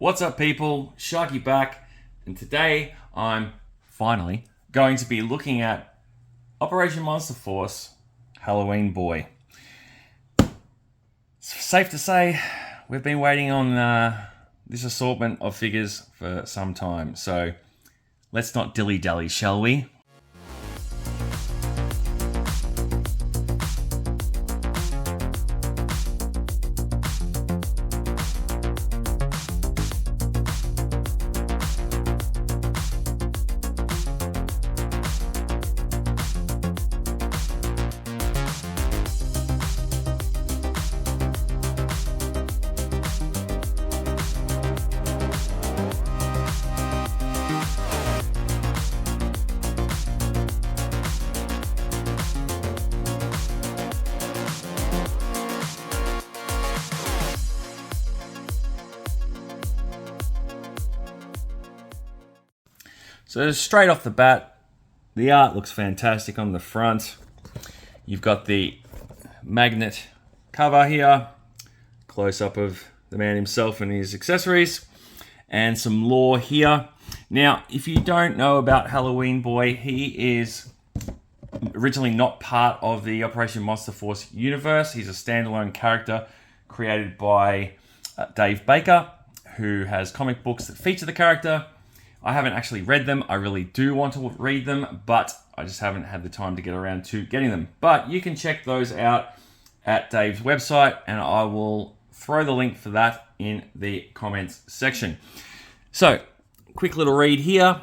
What's up, people? Sharky back, and today I'm finally going to be looking at Operation Monster Force Halloween Boy. It's safe to say we've been waiting on this assortment of figures for some time, so let's not dilly-dally, shall we? So straight off the bat, the art looks fantastic on the front. You've got the magnet cover here, close up of the man himself and his accessories, and some lore here. Now, if you don't know about Halloween Boy, he is originally not part of the Operation Monster Force universe. He's a standalone character created by Dave Baker, who has comic books that feature the character. I haven't actually read them. I really do want to read them, but I just haven't had the time to get around to getting them. But you can check those out at Dave's website, and I will throw the link for that in the comments section. So, quick little read here.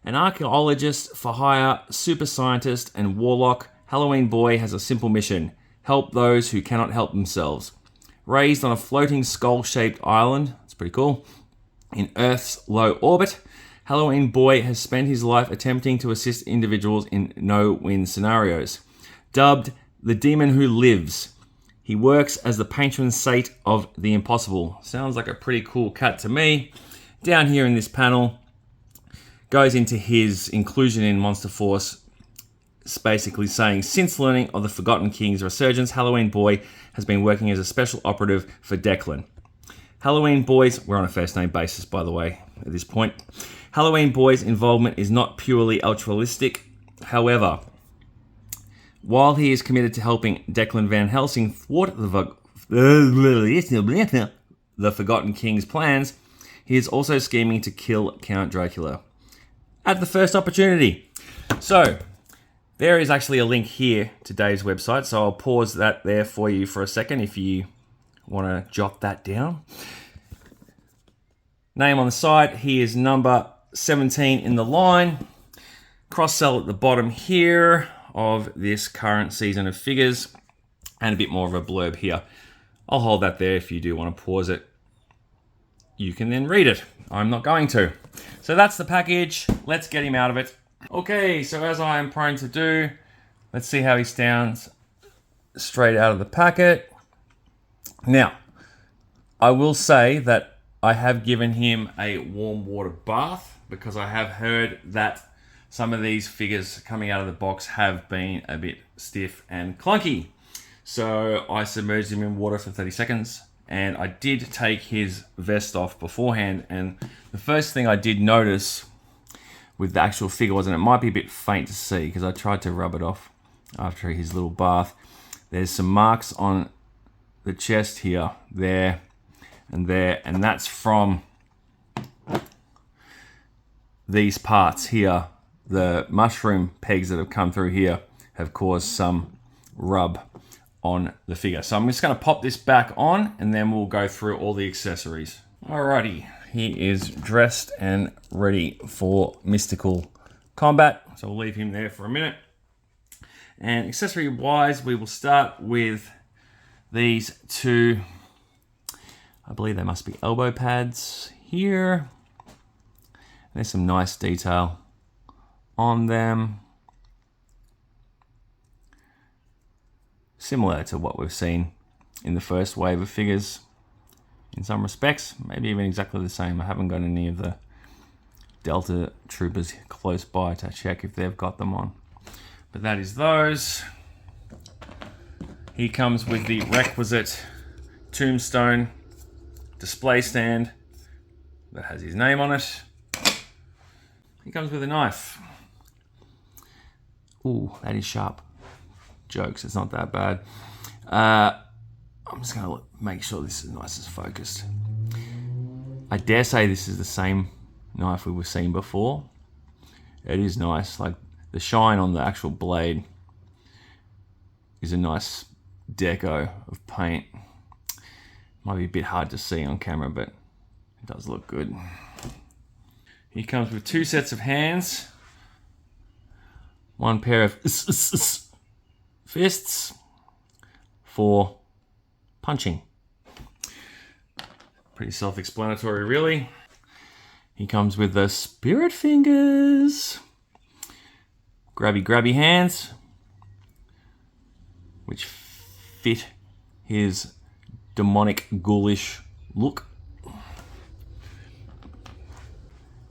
An archaeologist for hire, super scientist, and warlock, Halloween Boy has a simple mission: help those who cannot help themselves. Raised on a floating skull-shaped island, it's pretty cool, in Earth's low orbit, Halloween Boy has spent his life attempting to assist individuals in no-win scenarios. Dubbed the Demon Who Lives, he works as the patron saint of the impossible. Sounds like a pretty cool cat to me. Down here in this panel, goes into his inclusion in Monster Force. It's basically saying, since learning of the Forgotten King's resurgence, Halloween Boy has been working as a special operative for Declan. Halloween Boy's, we're on a first name basis by the way at this point. Halloween Boy's involvement is not purely altruistic. However, while he is committed to helping Declan Van Helsing thwart the Forgotten King's plans, he is also scheming to kill Count Dracula at the first opportunity. So, there is actually a link here to Dave's website, so I'll pause that there for you for a second if you want to jot that down. Name on the side, he is number 17 in the line. Cross-sell at the bottom here of this current season of figures, and a bit more of a blurb here. I'll hold that there if you do want to pause it. You can then read it. I'm not going to. So that's the package. Let's get him out of it. Okay, so as I am prone to do, let's see how he sounds straight out of the packet. Now, I will say that I have given him a warm water bath because I have heard that some of these figures coming out of the box have been a bit stiff and clunky. So I submerged him in water for 30 seconds, and I did take his vest off beforehand, and the first thing I did notice with the actual figure was, and it might be a bit faint to see because I tried to rub it off after his little bath, there's some marks on the chest here, there, and that's from these parts here. The mushroom pegs that have come through here have caused some rub on the figure. So I'm just going to pop this back on, and then we'll go through all the accessories. Alrighty, he is dressed and ready for mystical combat, so we'll leave him there for a minute. And accessory wise, we will start with these two, I believe they must be elbow pads here. There's some nice detail on them. Similar to what we've seen in the first wave of figures in some respects. Maybe even exactly the same. I haven't got any of the Delta troopers close by to check if they've got them on. But that is those. He comes with the requisite tombstone display stand that has his name on it. He comes with a knife. Ooh, that is sharp. Jokes, it's not that bad. I'm just going to make sure this is nice and focused. I dare say this is the same knife we were seeing before. It is nice, like the shine on the actual blade is a nice deco of paint. Might be a bit hard to see on camera, but it does look good. He comes with 2 sets of hands, 1 pair of fists for punching. Pretty self-explanatory, really. He comes with the spirit fingers. Grabby hands, which fit his demonic, ghoulish look.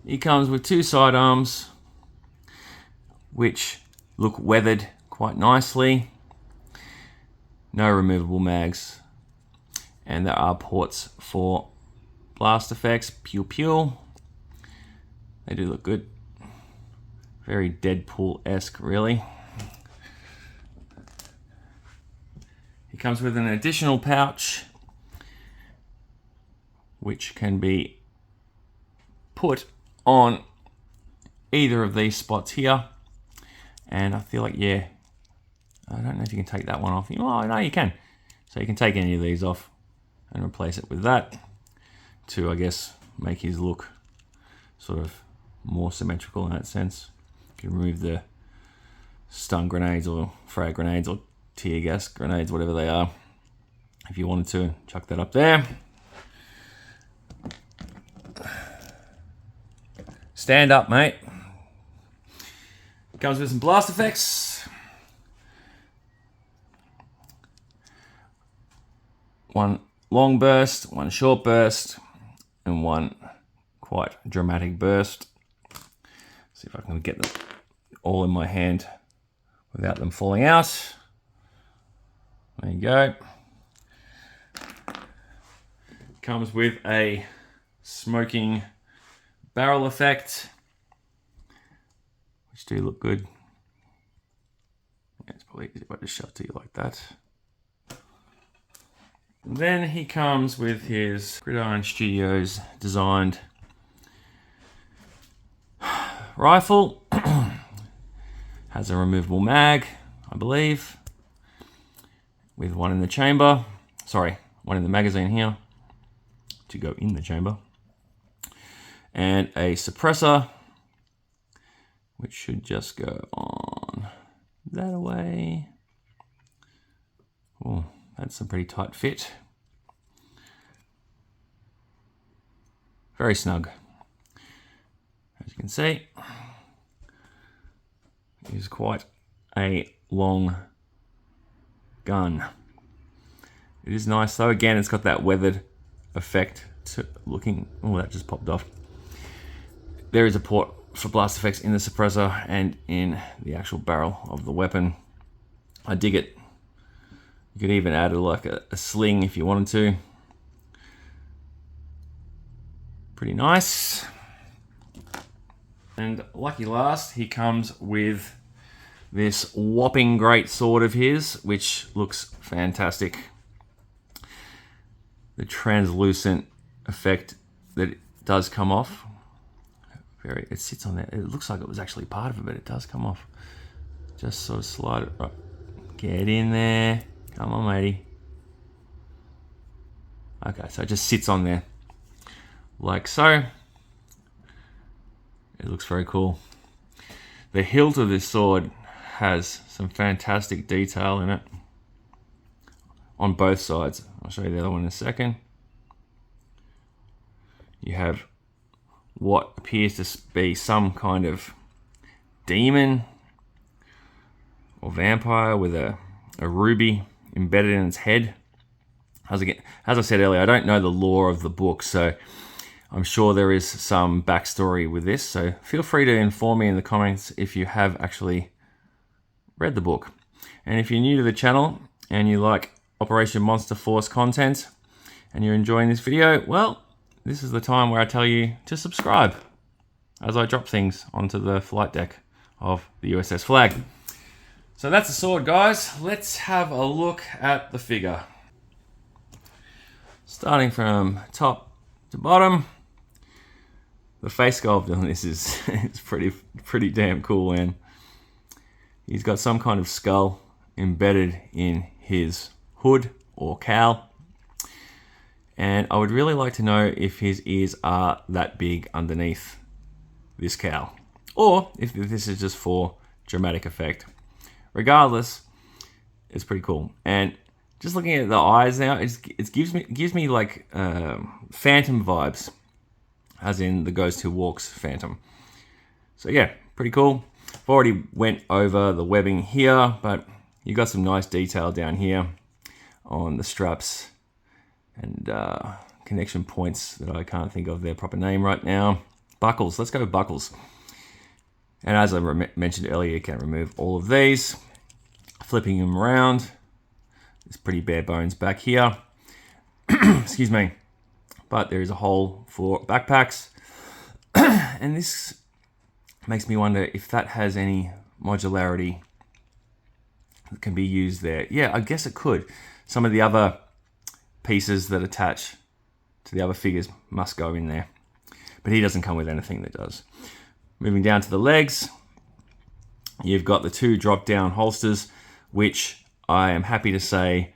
He comes with 2 sidearms, which look weathered quite nicely. No removable mags. And there are ports for blast effects, pew pew. They do look good. Very Deadpool-esque, really. He comes with an additional pouch, which can be put on either of these spots here. And I feel like, yeah, I don't know if you can take that one off. Oh, no, you can. So you can take any of these off and replace it with that to, I guess, make his look sort of more symmetrical in that sense. You can remove the stun grenades or frag grenades or tear gas grenades, whatever they are. If you wanted to, chuck that up there. Stand up, mate. Comes with some blast effects. 1 long burst, 1 short burst, and 1 quite dramatic burst. See if I can get them all in my hand without them falling out. There you go. Comes with a smoking barrel effect, which do look good. Yeah, it's probably easy if I just shove it to you like that. And then he comes with his Gridiron Studios designed rifle. Has a removable mag, I believe, with 1 in the chamber. Sorry, 1 in the magazine here to go in the chamber. And a suppressor, which should just go on that away. Oh, that's a pretty tight fit. Very snug. As you can see, it is quite a long gun. It is nice though. Again, it's got that weathered effect to looking. Oh, that just popped off. There is a port for blast effects in the suppressor and in the actual barrel of the weapon. I dig it. You could even add like a sling if you wanted to. Pretty nice. And lucky last, he comes with this whopping great sword of his, which looks fantastic. The translucent effect that it does come off. It sits on there. It looks like it was actually part of it, but it does come off. Just sort of slide it right. Get in there. Come on, matey. Okay, so it just sits on there. Like so. It looks very cool. The hilt of this sword has some fantastic detail in it. On both sides. I'll show you the other one in a second. You have what appears to be some kind of demon or vampire with a ruby embedded in its head. As I said earlier, I don't know the lore of the book, so I'm sure there is some backstory with this. So feel free to inform me in the comments if you have actually read the book. And if you're new to the channel and you like Operation Monster Force content and you're enjoying this video, well, this is the time where I tell you to subscribe as I drop things onto the flight deck of the USS Flag. So that's the sword, guys. Let's have a look at the figure. Starting from top to bottom, the face sculpt on this is it's pretty damn cool, man. He's got some kind of skull embedded in his hood or cowl. And I would really like to know if his ears are that big underneath this cowl, or if this is just for dramatic effect. Regardless, it's pretty cool. And just looking at the eyes now, it gives me like Phantom vibes, as in the Ghost Who Walks Phantom. So yeah, pretty cool. I've already went over the webbing here, but you got some nice detail down here on the straps and connection points that I can't think of their proper name right now. Buckles, let's go with buckles. And as I mentioned earlier, you can remove all of these. Flipping them around, it's pretty bare bones back here. Excuse me. But there is a hole for backpacks. And this makes me wonder if that has any modularity that can be used there. Yeah, I guess it could. Some of the other pieces that attach to the other figures must go in there. But he doesn't come with anything that does. Moving down to the legs, you've got the two drop-down holsters, which I am happy to say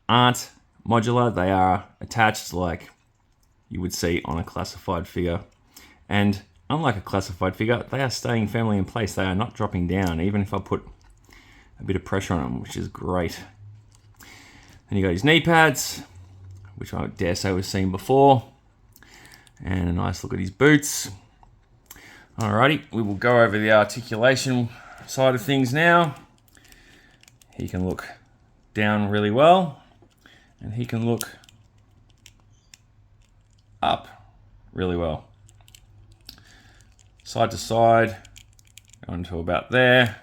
aren't modular. They are attached like you would see on a classified figure. And unlike a classified figure, they are staying firmly in place. They are not dropping down, even if I put a bit of pressure on them, which is great. Then you got his knee pads, which I dare say we've seen before. And a nice look at his boots. Alrighty, we will go over the articulation side of things now. He can look down really well, and he can look up really well. Side to side, going to about there,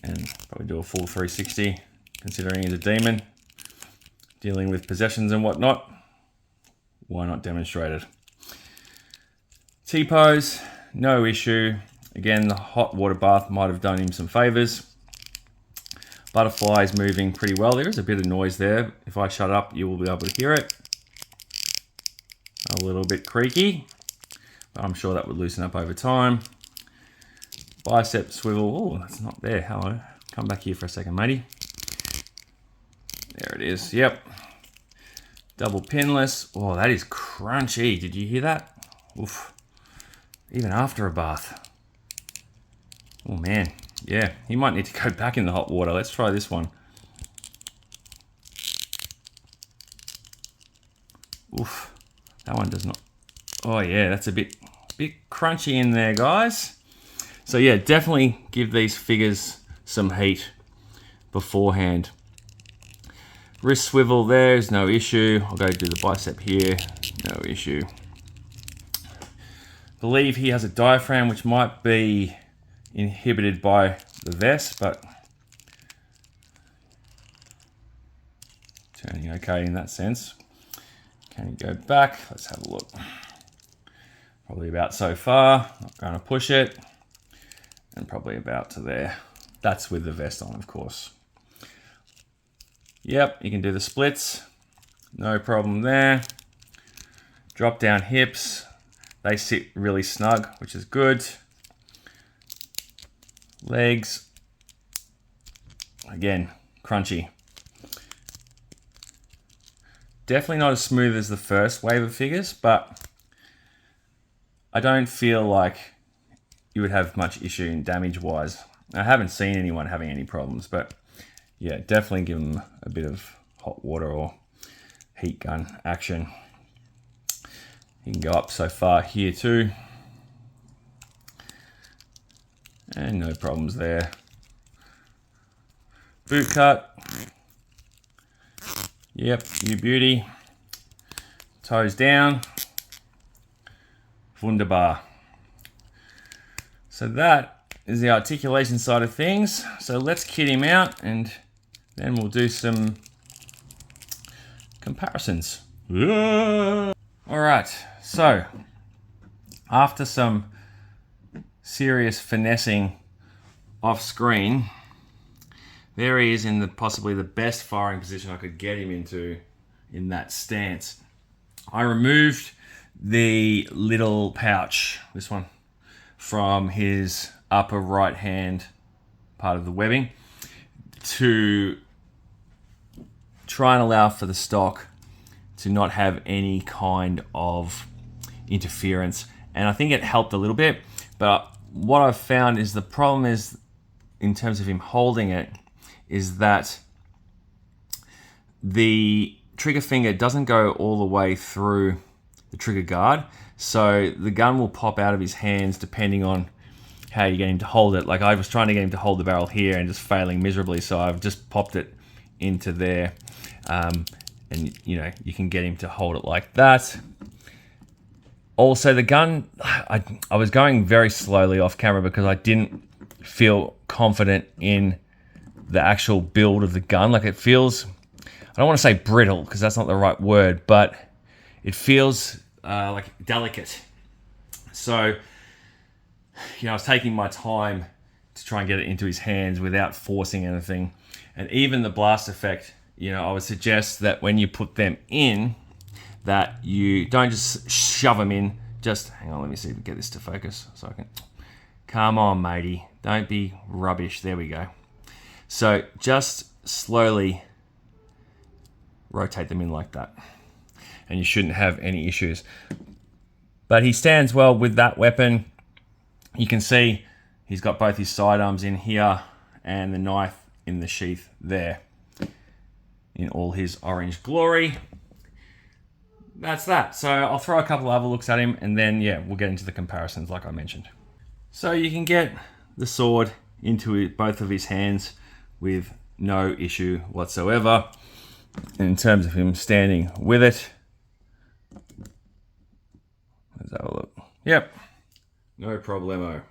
and probably do a full 360, considering he's a demon, dealing with possessions and whatnot. Why not demonstrate it? T-pose, no issue. Again, the hot water bath might have done him some favors. Butterfly is moving pretty well. There is a bit of noise there. If I shut up, you will be able to hear it. A little bit creaky, but I'm sure that would loosen up over time. Bicep swivel. Oh, that's not there. Hello. Come back here for a second, matey. There it is. Yep. Double pinless. Oh, that is crunchy. Did you hear that? Oof. Even after a bath. Oh man, yeah, he might need to go back in the hot water. Let's try this one. Oof, that one does not. Oh yeah, that's a bit crunchy in there, guys. So yeah, definitely give these figures some heat beforehand. Wrist swivel there is no issue. I'll go do the bicep here, no issue. Believe he has a diaphragm which might be inhibited by the vest, but turning okay in that sense. Can you go back? Let's have a look. Probably about so far. Not going to push it. And probably about to there. That's with the vest on, of course. Yep, you can do the splits. No problem there. Drop down hips. They sit really snug, which is good. Legs, again, crunchy. Definitely not as smooth as the first wave of figures, but I don't feel like you would have much issue in damage-wise. I haven't seen anyone having any problems, but yeah, definitely give them a bit of hot water or heat gun action. You can go up so far here too. And no problems there. Boot cut. Yep, you beauty. Toes down. Wunderbar. So that is the articulation side of things. So let's kit him out and then we'll do some comparisons All right, so after some serious finessing off screen, there he is in possibly the best firing position I could get him into in that stance. I removed the little pouch, this one, from his upper right hand part of the webbing to try and allow for the stock to not have any kind of interference. And I think it helped a little bit, but what I've found is the problem is, in terms of him holding it, is that the trigger finger doesn't go all the way through the trigger guard, so the gun will pop out of his hands depending on how you get him to hold it. Like I was trying to get him to hold the barrel here and just failing miserably, so I've just popped it into there, and you know, you can get him to hold it like that. Also, the gun, I was going very slowly off camera because I didn't feel confident in the actual build of the gun. Like it feels, I don't want to say brittle because that's not the right word, but it feels like delicate. So, you know, I was taking my time to try and get it into his hands without forcing anything. And even the blast effect, you know, I would suggest that when you put them in, that you don't just shove them in. Just, hang on, let me see if we can get this to focus so I can, come on, matey. Don't be rubbish. There we go. So just slowly rotate them in like that, and you shouldn't have any issues. But he stands well with that weapon. You can see he's got both his sidearms in here and the knife in the sheath there in all his orange glory. That's that. So I'll throw a couple of other looks at him, and then yeah, we'll get into the comparisons like I mentioned. So you can get the sword into both of his hands with no issue whatsoever. In terms of him standing with it, let's have a look. Yep, no problemo.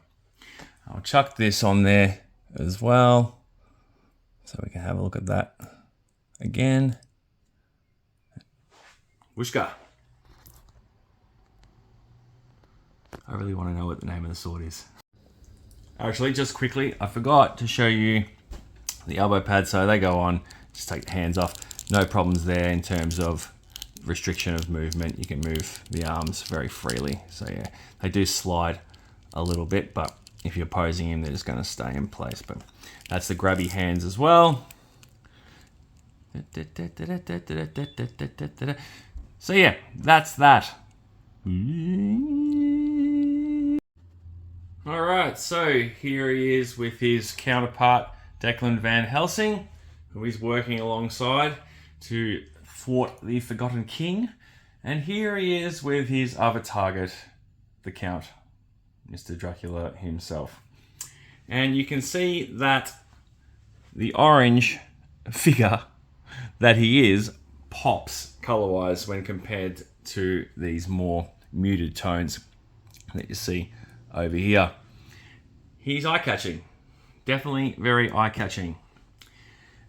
I'll chuck this on there as well so we can have a look at that again. Whooshka. I really want to know what the name of the sword is. Actually, just quickly, I forgot to show you the elbow pads, so they go on. Just take the hands off. No problems there in terms of restriction of movement. You can move the arms very freely. So yeah, they do slide a little bit, but if you're posing him, they're just going to stay in place. But that's the grabby hands as well. So yeah, that's that. All right, so here he is with his counterpart, Declan Van Helsing, who he's working alongside to thwart the Forgotten King. And here he is with his other target, the Count, Mr. Dracula himself. And you can see that the orange figure that he is pops color-wise when compared to these more muted tones that you see over here. He's eye-catching. Definitely very eye-catching.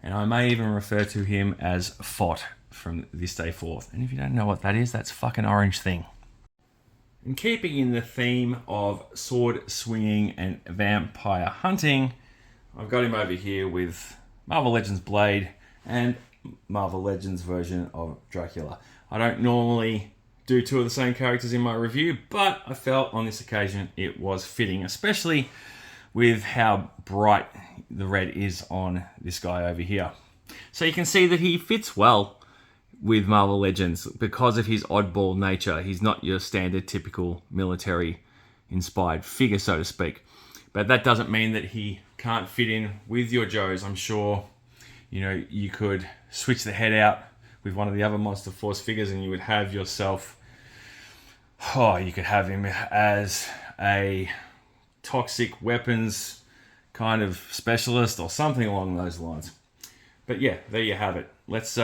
And I may even refer to him as Fott from this day forth. And if you don't know what that is, that's fucking orange thing. And keeping in the theme of sword swinging and vampire hunting, I've got him over here with Marvel Legends Blade and Marvel Legends version of Dracula. I don't normally do two of the same characters in my review, but I felt on this occasion it was fitting, especially with how bright the red is on this guy over here. So you can see that he fits well with Marvel Legends because of his oddball nature. He's not your standard typical military inspired figure, so to speak. But that doesn't mean that he can't fit in with your Joes. I'm sure, you know, you could switch the head out with one of the other Monster Force figures and you would have yourself, you could have him as a toxic weapons kind of specialist or something along those lines. But yeah, there you have it. Let's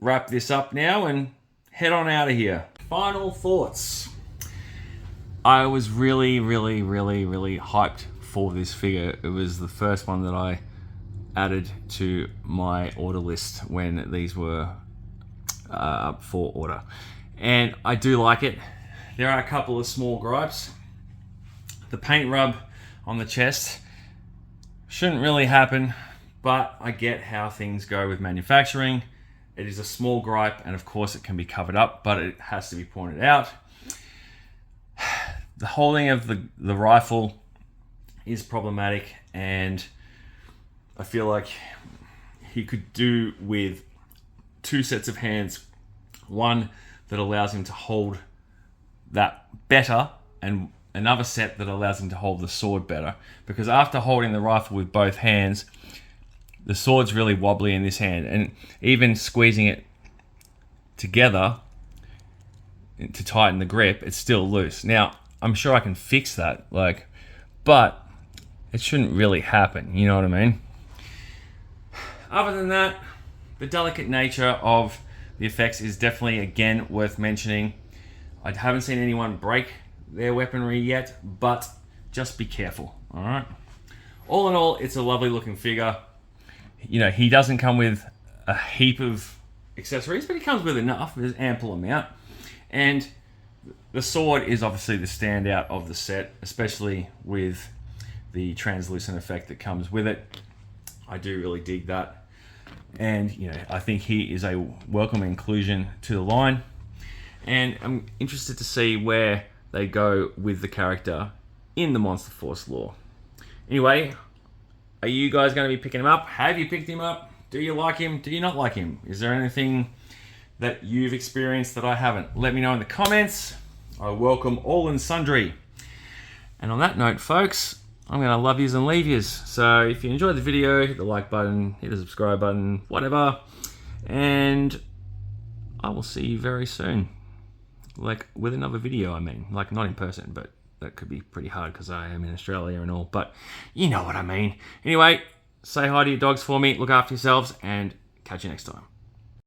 wrap this up now and head on out of here. Final thoughts. I was really hyped for this figure. It was the first one that I added to my order list when these were for order. And I do like it. There are a couple of small gripes. The paint rub on the chest shouldn't really happen, but I get how things go with manufacturing. It is a small gripe, and of course it can be covered up, but it has to be pointed out. The holding of the rifle is problematic, and I feel like he could do with 2 sets of hands. One that allows him to hold that better, and another set that allows him to hold the sword better. Because after holding the rifle with both hands, the sword's really wobbly in this hand, and even squeezing it together to tighten the grip, it's still loose. Now, I'm sure I can fix that, but it shouldn't really happen, you know what I mean? Other than that, the delicate nature of the effects is definitely, again, worth mentioning. I haven't seen anyone break their weaponry yet, but just be careful, all right? All in all, it's a lovely looking figure. You know, he doesn't come with a heap of accessories, but he comes with enough. There's ample amount. And the sword is obviously the standout of the set, especially with the translucent effect that comes with it. I do really dig that. And, you know, I think he is a welcome inclusion to the line. And I'm interested to see where they go with the character in the Monster Force lore. Anyway, are you guys going to be picking him up? Have you picked him up? Do you like him? Do you not like him? Is there anything that you've experienced that I haven't? Let me know in the comments. I welcome all and sundry. And on that note, folks, I'm going to love yous and leave yous. So if you enjoyed the video, hit the like button, hit the subscribe button, whatever. And I will see you very soon. With another video, I mean. Not in person, but that could be pretty hard because I am in Australia and all. But you know what I mean. Anyway, say hi to your dogs for me, look after yourselves, and catch you next time.